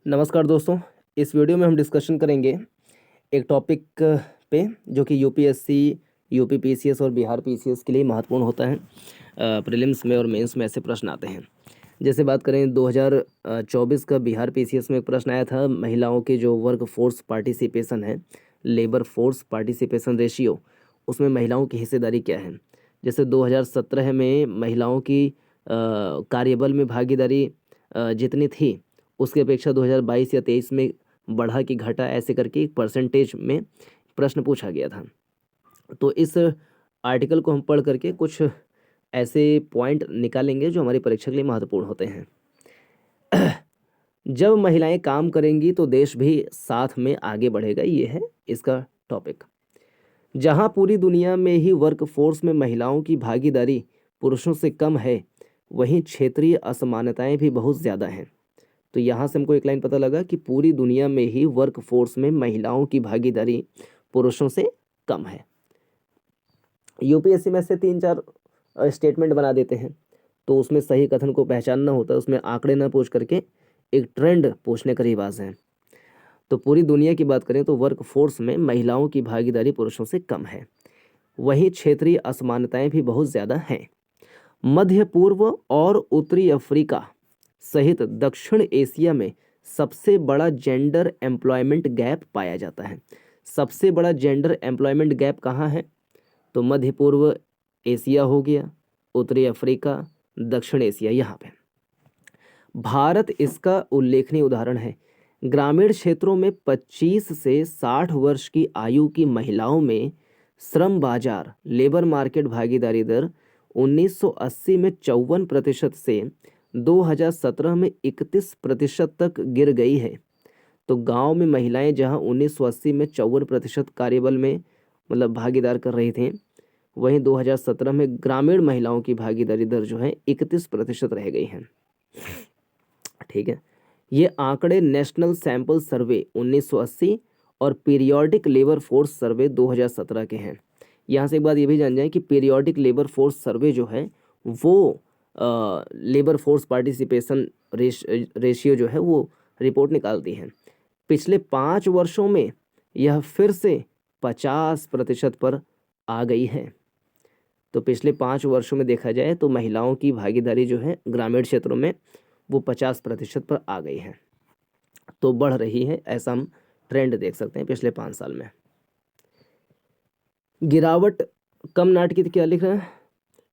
नमस्कार दोस्तों। इस वीडियो में हम डिस्कशन करेंगे एक टॉपिक पे जो कि यूपीएससी, यूपी पीसीएस और बिहार पीसीएस के लिए महत्वपूर्ण होता है। प्रीलिम्स में और मेंस में ऐसे प्रश्न आते हैं। जैसे बात करें 2024 का बिहार पीसीएस में एक प्रश्न आया था, महिलाओं के जो वर्क फोर्स पार्टिसिपेशन है, लेबर फोर्स पार्टिसिपेशन रेशियो, उसमें महिलाओं की हिस्सेदारी क्या है। जैसे 2017 में महिलाओं की कार्यबल में भागीदारी जितनी थी, उसकी अपेक्षा 2022 या 23 में बढ़ा कि घटा, ऐसे करके एक परसेंटेज में प्रश्न पूछा गया था। तो इस आर्टिकल को हम पढ़ करके कुछ ऐसे पॉइंट निकालेंगे जो हमारी परीक्षा के लिए महत्वपूर्ण होते हैं। जब महिलाएं काम करेंगी तो देश भी साथ में आगे बढ़ेगा, ये है इसका टॉपिक। जहां पूरी दुनिया में ही वर्क फोर्स में महिलाओं की भागीदारी पुरुषों से कम है, वहीं क्षेत्रीय असमानताएं भी बहुत ज़्यादा हैं। तो यहाँ से हमको एक लाइन पता लगा कि पूरी दुनिया में ही वर्क फोर्स में महिलाओं की भागीदारी पुरुषों से कम है। यूपीएससी में से 3-4 स्टेटमेंट बना देते हैं, तो उसमें सही कथन को पहचानना होता है, उसमें आंकड़े न पूछ करके एक ट्रेंड पूछने का रिवाज है। तो पूरी दुनिया की बात करें तो वर्क फोर्स में महिलाओं की भागीदारी पुरुषों से कम है, वहीं क्षेत्रीय असमानताएं भी बहुत ज़्यादा हैं। मध्य पूर्व और उत्तरी अफ्रीका सहित दक्षिण एशिया में सबसे बड़ा जेंडर एम्प्लॉयमेंट गैप पाया जाता है। सबसे बड़ा जेंडर एम्प्लॉयमेंट गैप कहाँ है? तो मध्य पूर्व एशिया हो गया, उत्तरी अफ्रीका, दक्षिण एशिया, यहाँ पे। भारत इसका उल्लेखनीय उदाहरण है। ग्रामीण क्षेत्रों में 25 से 60 वर्ष की आयु की महिलाओं में श्रम बाजार लेबर मार्केट भागीदारी दर 1980 में 54% से 2017 में 31% तक गिर गई है। तो गांव में महिलाएं जहां 1980 में 54% कार्यबल में मतलब भागीदार कर रही थीं, वहीं 2017 में ग्रामीण महिलाओं की भागीदारी दर जो है 31% रह गई है। ठीक है, ये आंकड़े नेशनल सैंपल सर्वे 1980 और पीरियोडिक लेबर फोर्स सर्वे 2017 के हैं। यहाँ से एक बात ये भी जान जाएं कि पीरियोडिक लेबर फोर्स सर्वे जो है वो लेबर फोर्स पार्टिसिपेशन रेशियो जो है वो रिपोर्ट निकालती है। पिछले 5 वर्षों में यह फिर से 50% पर आ गई है। तो पिछले 5 वर्षों में देखा जाए तो महिलाओं की भागीदारी जो है ग्रामीण क्षेत्रों में वो 50% पर आ गई है। तो बढ़ रही है, ऐसा हम ट्रेंड देख सकते हैं पिछले 5 साल में। गिरावट कम नाटकीय क्या लिख रहे हैं?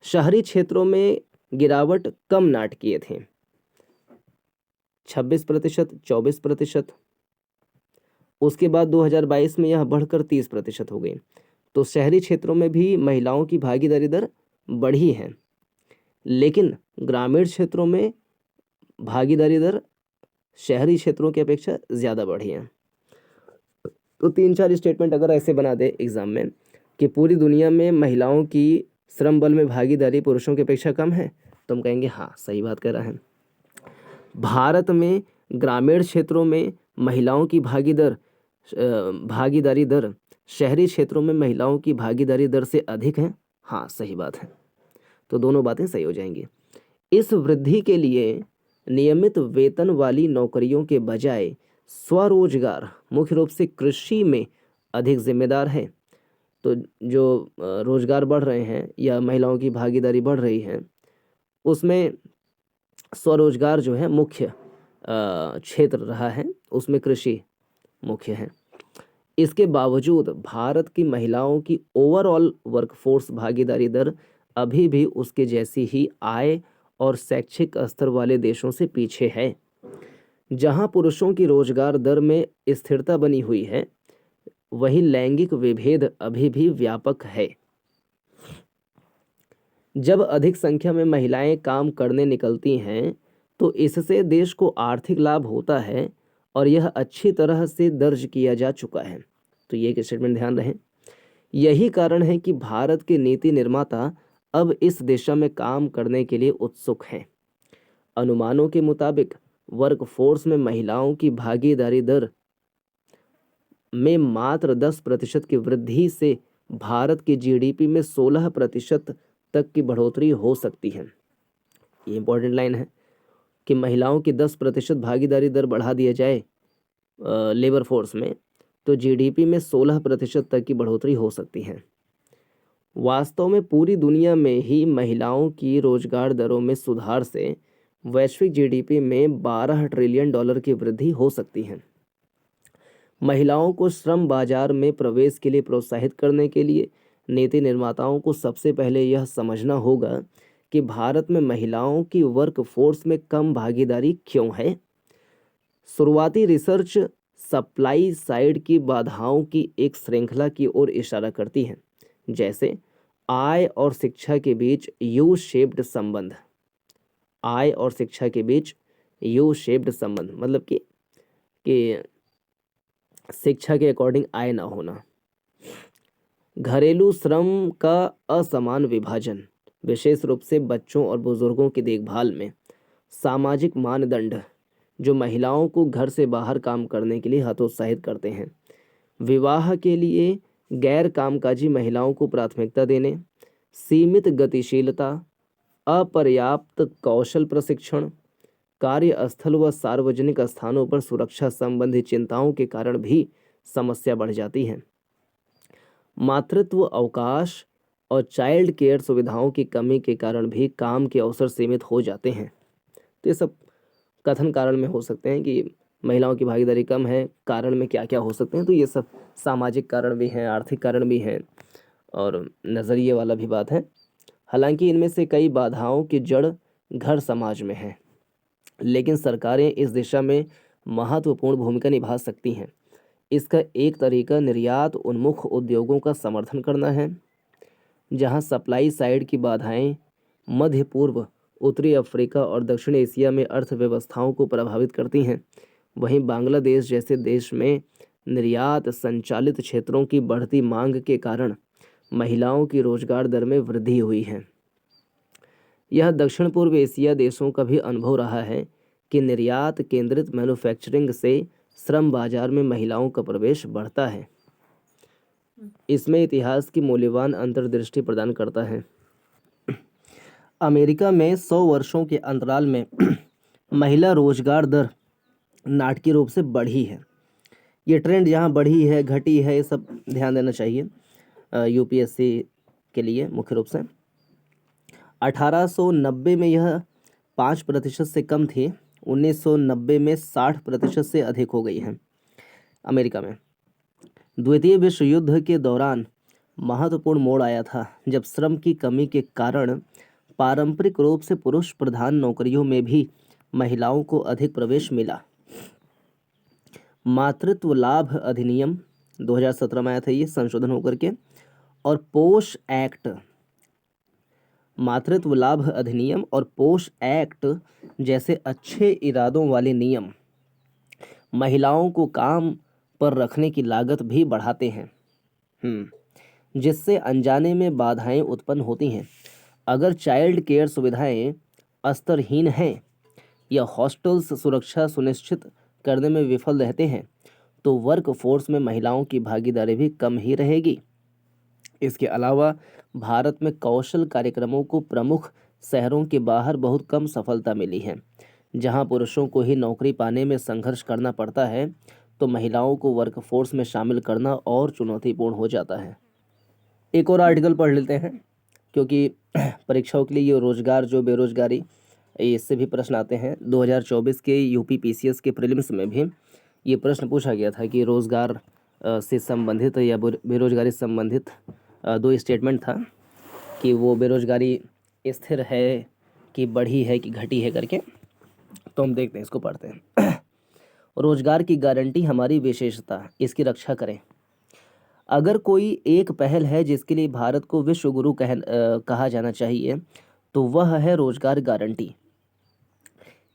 शहरी क्षेत्रों में गिरावट कम नाटकीय थे, 26%, 24%। उसके बाद 2022 में यह बढ़कर 30% हो गई। तो शहरी क्षेत्रों में भी महिलाओं की भागीदारी दर बढ़ी है, लेकिन ग्रामीण क्षेत्रों में भागीदारी दर शहरी क्षेत्रों की अपेक्षा ज़्यादा बढ़ी है। तो 3-4 स्टेटमेंट अगर ऐसे बना दे एग्जाम में कि पूरी दुनिया में महिलाओं की श्रम बल में भागीदारी पुरुषों की अपेक्षा कम है, तो हम कहेंगे हाँ, सही बात कह रहा है। भारत में ग्रामीण क्षेत्रों में महिलाओं की भागीदारी दर शहरी क्षेत्रों में महिलाओं की भागीदारी दर से अधिक है। हाँ, सही बात है। तो दोनों बातें सही हो जाएंगी। इस वृद्धि के लिए नियमित वेतन वाली नौकरियों के बजाय स्वरोजगार, मुख्य रूप से कृषि में अधिक जिम्मेदार है। तो जो रोजगार बढ़ रहे हैं या महिलाओं की भागीदारी बढ़ रही है, उसमें स्वरोजगार जो है मुख्य क्षेत्र रहा है, उसमें कृषि मुख्य है। इसके बावजूद भारत की महिलाओं की ओवरऑल वर्कफोर्स भागीदारी दर अभी भी उसके जैसी ही आय और शैक्षिक स्तर वाले देशों से पीछे है। जहां पुरुषों की रोजगार दर में स्थिरता बनी हुई है, वहीं लैंगिक विभेद अभी भी व्यापक है। जब अधिक संख्या में महिलाएं काम करने निकलती हैं तो इससे देश को आर्थिक लाभ होता है और यह अच्छी तरह से दर्ज किया जा चुका है। तो ये एक स्टेटमेंट ध्यान रहे। यही कारण है कि भारत के नीति निर्माता अब इस दिशा में काम करने के लिए उत्सुक हैं। अनुमानों के मुताबिक वर्कफोर्स में महिलाओं की भागीदारी दर में मात्र 10% की वृद्धि से भारत की जीडीपी में 16% तक की बढ़ोतरी हो सकती है। ये इंपॉर्टेंट लाइन है। कि महिलाओं की 10% भागीदारी दर बढ़ा दिया जाए लेबर फोर्स में, तो जीडीपी में 16% तक की बढ़ोतरी हो सकती है। वास्तव में पूरी दुनिया में ही महिलाओं की रोजगार दरों में सुधार से वैश्विक जीडीपी में 12 ट्रिलियन डॉलर की वृद्धि हो सकती है। महिलाओं को श्रम बाजार में प्रवेश के लिए प्रोत्साहित करने के लिए नीति निर्माताओं को सबसे पहले यह समझना होगा कि भारत में महिलाओं की वर्कफोर्स में कम भागीदारी क्यों है। शुरुआती रिसर्च सप्लाई साइड की बाधाओं की एक श्रृंखला की ओर इशारा करती है, जैसे आय और शिक्षा के बीच यू शेप्ड संबंध। आय और शिक्षा के बीच यू शेप्ड संबंध मतलब कि शिक्षा के अकॉर्डिंग आय ना होना। घरेलू श्रम का असमान विभाजन, विशेष रूप से बच्चों और बुजुर्गों की देखभाल में। सामाजिक मानदंड जो महिलाओं को घर से बाहर काम करने के लिए हतोत्साहित करते हैं। विवाह के लिए गैर कामकाजी महिलाओं को प्राथमिकता देने। सीमित गतिशीलता, अपर्याप्त कौशल प्रशिक्षण, कार्यस्थल व सार्वजनिक स्थानों पर सुरक्षा संबंधी चिंताओं के कारण भी समस्या बढ़ जाती है। मातृत्व अवकाश और चाइल्ड केयर सुविधाओं की कमी के कारण भी काम के अवसर सीमित हो जाते हैं। तो ये सब कथन कारण में हो सकते हैं कि महिलाओं की भागीदारी कम है। कारण में क्या क्या हो सकते हैं, तो ये सब सामाजिक कारण भी हैं, आर्थिक कारण भी हैं और नज़रिए वाला भी बात है। हालांकि इनमें से कई बाधाओं की जड़ घर समाज में है, लेकिन सरकारें इस दिशा में महत्वपूर्ण भूमिका निभा सकती हैं। इसका एक तरीका निर्यात उन्मुख उद्योगों का समर्थन करना है, जहां सप्लाई साइड की बाधाएं मध्य पूर्व, उत्तरी अफ्रीका और दक्षिण एशिया में अर्थव्यवस्थाओं को प्रभावित करती हैं। वहीं बांग्लादेश जैसे देश में निर्यात संचालित क्षेत्रों की बढ़ती मांग के कारण महिलाओं की रोजगार दर में वृद्धि हुई है। यह दक्षिण पूर्व एशिया देशों का भी अनुभव रहा है कि निर्यात केंद्रित मैन्युफैक्चरिंग से श्रम बाजार में महिलाओं का प्रवेश बढ़ता है। इसमें इतिहास की मूल्यवान अंतर्दृष्टि प्रदान करता है। अमेरिका में 100 वर्षों के अंतराल में महिला रोजगार दर नाटकीय रूप से बढ़ी है। ये ट्रेंड यहाँ बढ़ी है, घटी है, ये सब ध्यान देना चाहिए यूपीएससी के लिए मुख्य रूप से। 1890 में यह 5% से कम थी, 1990 में 60% से अधिक हो गई है अमेरिका में। द्वितीय विश्व युद्ध के दौरान महत्वपूर्ण मोड़ आया था, जब श्रम की कमी के कारण पारंपरिक रूप से पुरुष प्रधान नौकरियों में भी महिलाओं को अधिक प्रवेश मिला। मातृत्व लाभ अधिनियम 2017 में आया था, ये संशोधन होकर के, और पोष एक्ट, मातृत्व लाभ अधिनियम और पोष एक्ट जैसे अच्छे इरादों वाले नियम महिलाओं को काम पर रखने की लागत भी बढ़ाते हैं, जिससे अनजाने में बाधाएं उत्पन्न होती हैं। अगर चाइल्ड केयर सुविधाएं स्तरहीन हैं या हॉस्टल्स सुरक्षा सुनिश्चित करने में विफल रहते हैं, तो वर्क फोर्स में महिलाओं की भागीदारी भी कम ही रहेगी। इसके अलावा भारत में कौशल कार्यक्रमों को प्रमुख शहरों के बाहर बहुत कम सफलता मिली है। जहां पुरुषों को ही नौकरी पाने में संघर्ष करना पड़ता है, तो महिलाओं को वर्कफोर्स में शामिल करना और चुनौतीपूर्ण हो जाता है। एक और आर्टिकल पढ़ लेते हैं, क्योंकि परीक्षाओं के लिए ये रोजगार जो बेरोजगारी, इससे भी प्रश्न आते हैं। 2024 के यूपी पीसीएस के प्रीलिम्स में भी ये प्रश्न पूछा गया था कि रोजगार से संबंधित या बेरोजगारी से संबंधित दो स्टेटमेंट था कि वो बेरोजगारी स्थिर है कि बढ़ी है कि घटी है करके। तो हम देखते हैं, इसको पढ़ते हैं। रोजगार की गारंटी हमारी विशेषता, इसकी रक्षा करें। अगर कोई एक पहल है जिसके लिए भारत को विश्व गुरु कहा जाना चाहिए, तो वह है रोजगार गारंटी।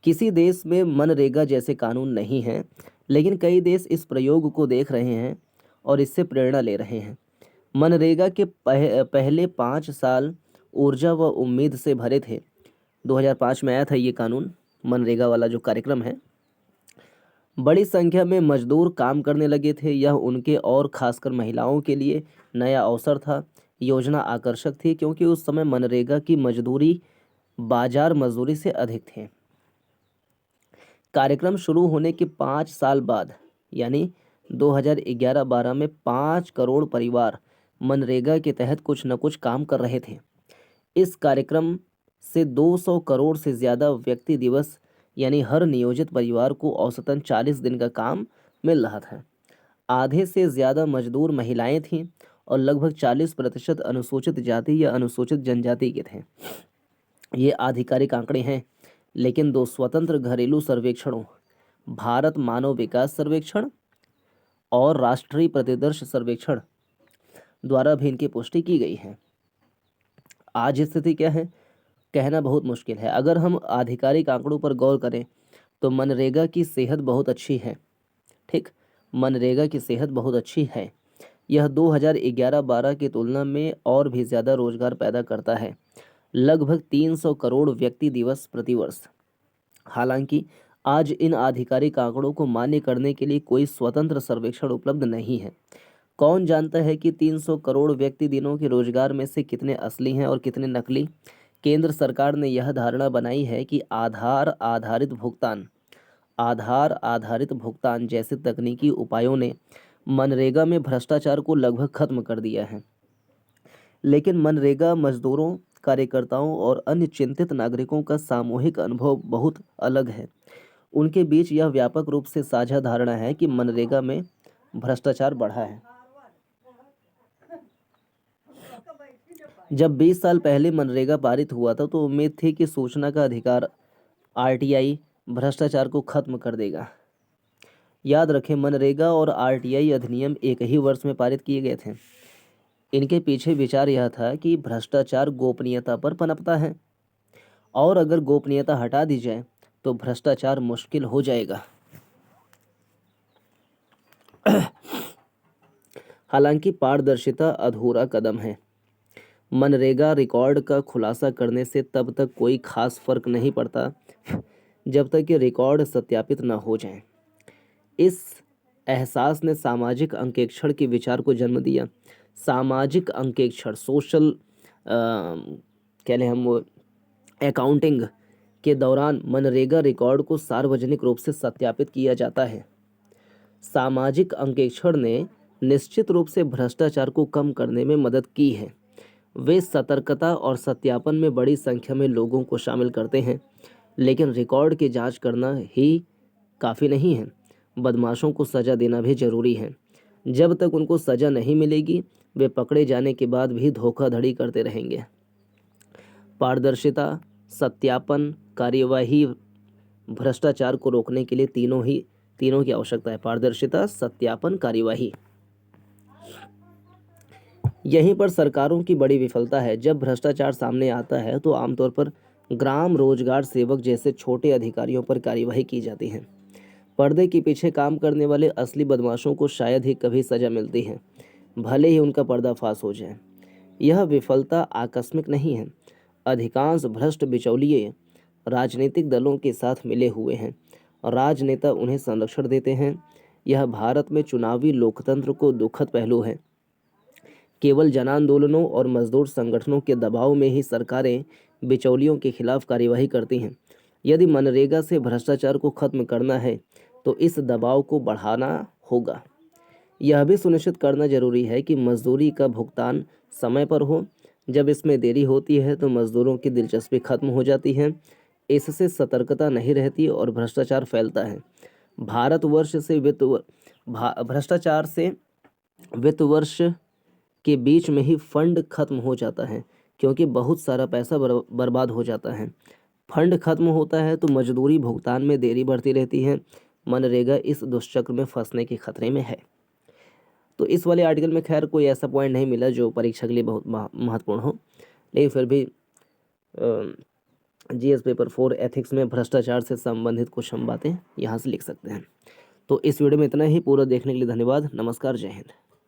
किसी देश में मनरेगा जैसे कानून नहीं हैं, लेकिन कई देश इस प्रयोग को देख रहे हैं और इससे प्रेरणा ले रहे हैं। मनरेगा के पहले 5 साल ऊर्जा व उम्मीद से भरे थे। 2005 में आया था ये कानून, मनरेगा वाला जो कार्यक्रम है। बड़ी संख्या में मजदूर काम करने लगे थे। यह उनके और खासकर महिलाओं के लिए नया अवसर था। योजना आकर्षक थी क्योंकि उस समय मनरेगा की मजदूरी बाजार मजदूरी से अधिक थे। कार्यक्रम शुरू होने के 5 साल बाद यानी 2011-12 में 5 करोड़ परिवार मनरेगा के तहत कुछ न कुछ काम कर रहे थे। इस कार्यक्रम से 200 करोड़ से ज़्यादा व्यक्ति दिवस यानी हर नियोजित परिवार को औसतन 40 दिन का काम मिल रहा था। आधे से ज़्यादा मजदूर महिलाएं थीं और लगभग 40% अनुसूचित जाति या अनुसूचित जनजाति के थे। ये आधिकारिक आंकड़े हैं, लेकिन 2 स्वतंत्र घरेलू सर्वेक्षणों, भारत मानव विकास सर्वेक्षण और राष्ट्रीय प्रतिदर्श सर्वेक्षण द्वारा भी इनकी पुष्टि की गई है। आज स्थिति क्या है, कहना बहुत मुश्किल है। अगर हम आधिकारिक आंकड़ों पर गौर करें तो मनरेगा की सेहत बहुत अच्छी है। ठीक, मनरेगा की सेहत बहुत अच्छी है। यह 2011-12 की तुलना में और भी ज़्यादा रोजगार पैदा करता है, लगभग 300 करोड़ व्यक्ति दिवस प्रतिवर्ष। हालांकि आज इन आधिकारिक आंकड़ों को मान्य करने के लिए कोई स्वतंत्र सर्वेक्षण उपलब्ध नहीं है। कौन जानता है कि 300 करोड़ व्यक्ति दिनों के रोजगार में से कितने असली हैं और कितने नकली। केंद्र सरकार ने यह धारणा बनाई है कि आधार आधारित भुगतान जैसे तकनीकी उपायों ने मनरेगा में भ्रष्टाचार को लगभग खत्म कर दिया है। लेकिन मनरेगा मजदूरों, कार्यकर्ताओं और अन्य चिंतित नागरिकों का सामूहिक अनुभव बहुत अलग है। उनके बीच यह व्यापक रूप से साझा धारणा है कि मनरेगा में भ्रष्टाचार बढ़ा है। जब 20 साल पहले मनरेगा पारित हुआ था तो उम्मीद थी कि सूचना का अधिकार आरटीआई भ्रष्टाचार को खत्म कर देगा। याद रखें, मनरेगा और आरटीआई अधिनियम एक ही वर्ष में पारित किए गए थे। इनके पीछे विचार यह था कि भ्रष्टाचार गोपनीयता पर पनपता है और अगर गोपनीयता हटा दी जाए तो भ्रष्टाचार मुश्किल हो जाएगा। हालांकि पारदर्शिता अधूरा कदम है। मनरेगा रिकॉर्ड का खुलासा करने से तब तक कोई खास फर्क नहीं पड़ता जब तक कि रिकॉर्ड सत्यापित न हो जाए। इस एहसास ने सामाजिक अंकेक्षण के विचार को जन्म दिया। सामाजिक अंकेक्षण, सोशल कह लें हम, अकाउंटिंग के दौरान मनरेगा रिकॉर्ड को सार्वजनिक रूप से सत्यापित किया जाता है। सामाजिक अंकेक्षण ने निश्चित रूप से भ्रष्टाचार को कम करने में मदद की है। वे सतर्कता और सत्यापन में बड़ी संख्या में लोगों को शामिल करते हैं, लेकिन रिकॉर्ड की जांच करना ही काफ़ी नहीं है। बदमाशों को सज़ा देना भी जरूरी है। जब तक उनको सज़ा नहीं मिलेगी वे पकड़े जाने के बाद भी धोखाधड़ी करते रहेंगे। पारदर्शिता, सत्यापन, कार्यवाही, भ्रष्टाचार को रोकने के लिए तीनों की आवश्यकता है। पारदर्शिता, सत्यापन, कार्यवाही। यहीं पर सरकारों की बड़ी विफलता है। जब भ्रष्टाचार सामने आता है तो आमतौर पर ग्राम रोजगार सेवक जैसे छोटे अधिकारियों पर कार्यवाही की जाती है। पर्दे के पीछे काम करने वाले असली बदमाशों को शायद ही कभी सजा मिलती है, भले ही उनका पर्दाफाश हो जाए। यह विफलता आकस्मिक नहीं है। अधिकांश भ्रष्ट बिचौलिए राजनीतिक दलों के साथ मिले हुए हैं। राजनेता उन्हें संरक्षण देते हैं। यह भारत में चुनावी लोकतंत्र को दुखद पहलू है। केवल जन आंदोलनों और मजदूर संगठनों के दबाव में ही सरकारें बिचौलियों के खिलाफ कार्यवाही करती हैं। यदि मनरेगा से भ्रष्टाचार को खत्म करना है तो इस दबाव को बढ़ाना होगा। यह भी सुनिश्चित करना जरूरी है कि मजदूरी का भुगतान समय पर हो। जब इसमें देरी होती है तो मजदूरों की दिलचस्पी खत्म हो जाती है। इससे सतर्कता नहीं रहती और भ्रष्टाचार फैलता है। भ्रष्टाचार से वित्त वर्ष के बीच में ही फंड खत्म हो जाता है, क्योंकि बहुत सारा पैसा बर्बाद हो जाता है। फंड खत्म होता है तो मजदूरी भुगतान में देरी बढ़ती रहती है। मनरेगा इस दुष्चक्र में फंसने के खतरे में है। तो इस वाले आर्टिकल में खैर कोई ऐसा पॉइंट नहीं मिला जो परीक्षा के लिए बहुत महत्वपूर्ण हो, लेकिन फिर भी जीएस पेपर 4 एथिक्स में भ्रष्टाचार से संबंधित कुछ हम बातें यहाँ से लिख सकते हैं। तो इस वीडियो में इतना ही। पूरा देखने के लिए धन्यवाद। नमस्कार, जय हिंद।